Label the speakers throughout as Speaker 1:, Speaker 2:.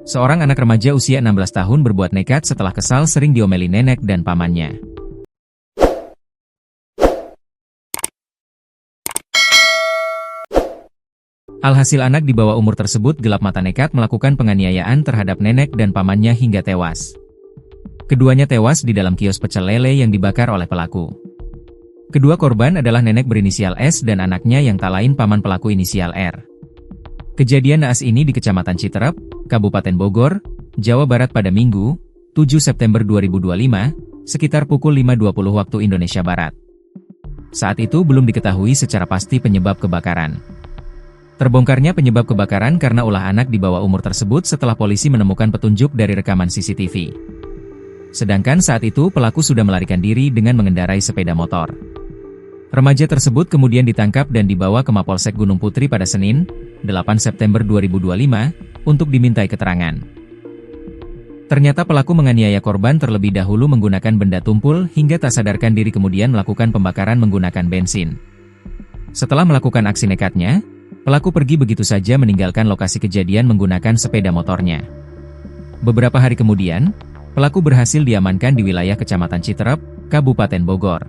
Speaker 1: Seorang anak remaja usia 16 tahun berbuat nekat setelah kesal sering diomeli nenek dan pamannya. Alhasil anak di bawah umur tersebut gelap mata nekat melakukan penganiayaan terhadap nenek dan pamannya hingga tewas. Keduanya tewas di dalam kios pecel lele yang dibakar oleh pelaku. Kedua korban adalah nenek berinisial S dan anaknya yang tak lain paman pelaku inisial R. Kejadian naas ini di Kecamatan Citerep, Kabupaten Bogor, Jawa Barat pada Minggu, 7 September 2025, sekitar pukul 5.20 waktu Indonesia Barat. Saat itu belum diketahui secara pasti penyebab kebakaran. Terbongkarnya penyebab kebakaran karena ulah anak di bawah umur tersebut setelah polisi menemukan petunjuk dari rekaman CCTV. Sedangkan saat itu pelaku sudah melarikan diri dengan mengendarai sepeda motor. Remaja tersebut kemudian ditangkap dan dibawa ke Mapolsek Gunung Putri pada Senin, 8 September 2025, untuk dimintai keterangan. Ternyata pelaku menganiaya korban terlebih dahulu menggunakan benda tumpul hingga tak sadarkan diri kemudian melakukan pembakaran menggunakan bensin. Setelah melakukan aksi nekatnya, pelaku pergi begitu saja meninggalkan lokasi kejadian menggunakan sepeda motornya. Beberapa hari kemudian, pelaku berhasil diamankan di wilayah Kecamatan Citerep, Kabupaten Bogor.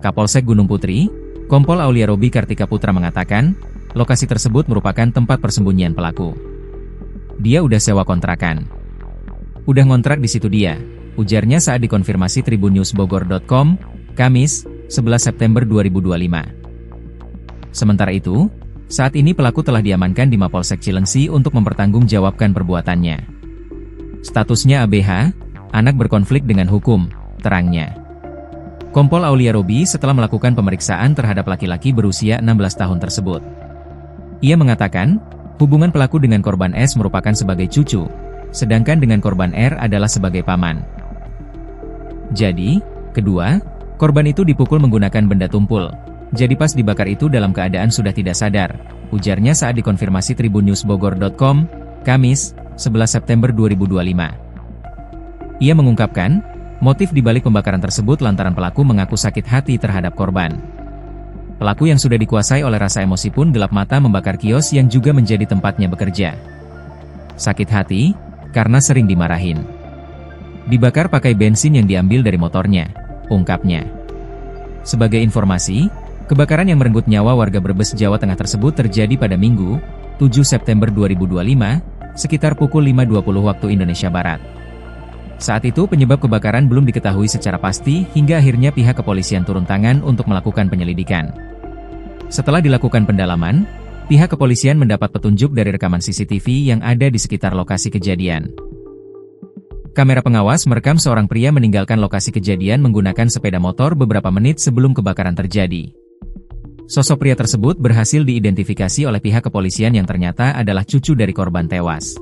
Speaker 1: Kapolsek Gunung Putri, Kompol Aulia Robi Kartika Putra mengatakan, lokasi tersebut merupakan tempat persembunyian pelaku. Dia udah sewa kontrakan. Udah ngontrak di situ dia, ujarnya saat dikonfirmasi tribunnewsbogor.com, Kamis, 11 September 2025. Sementara itu, saat ini pelaku telah diamankan di Mapolsek Cilengsi untuk mempertanggungjawabkan perbuatannya. Statusnya ABH, anak berkonflik dengan hukum, terangnya. Kompol Aulia Robi setelah melakukan pemeriksaan terhadap laki-laki berusia 16 tahun tersebut. Ia mengatakan, hubungan pelaku dengan korban S merupakan sebagai cucu, sedangkan dengan korban R adalah sebagai paman. Jadi, kedua, korban itu dipukul menggunakan benda tumpul. Jadi pas dibakar itu dalam keadaan sudah tidak sadar, ujarnya saat dikonfirmasi tribunnewsbogor.com, Kamis, 11 September 2025. Ia mengungkapkan, motif dibalik pembakaran tersebut lantaran pelaku mengaku sakit hati terhadap korban. Pelaku yang sudah dikuasai oleh rasa emosi pun gelap mata membakar kios yang juga menjadi tempatnya bekerja. Sakit hati, karena sering dimarahin. Dibakar pakai bensin yang diambil dari motornya, ungkapnya. Sebagai informasi, kebakaran yang merenggut nyawa warga Brebes, Jawa Tengah tersebut terjadi pada Minggu, 7 September 2025, sekitar pukul 5.20 waktu Indonesia Barat. Saat itu penyebab kebakaran belum diketahui secara pasti hingga akhirnya pihak kepolisian turun tangan untuk melakukan penyelidikan. Setelah dilakukan pendalaman, pihak kepolisian mendapat petunjuk dari rekaman CCTV yang ada di sekitar lokasi kejadian. Kamera pengawas merekam seorang pria meninggalkan lokasi kejadian menggunakan sepeda motor beberapa menit sebelum kebakaran terjadi. Sosok pria tersebut berhasil diidentifikasi oleh pihak kepolisian yang ternyata adalah cucu dari korban tewas.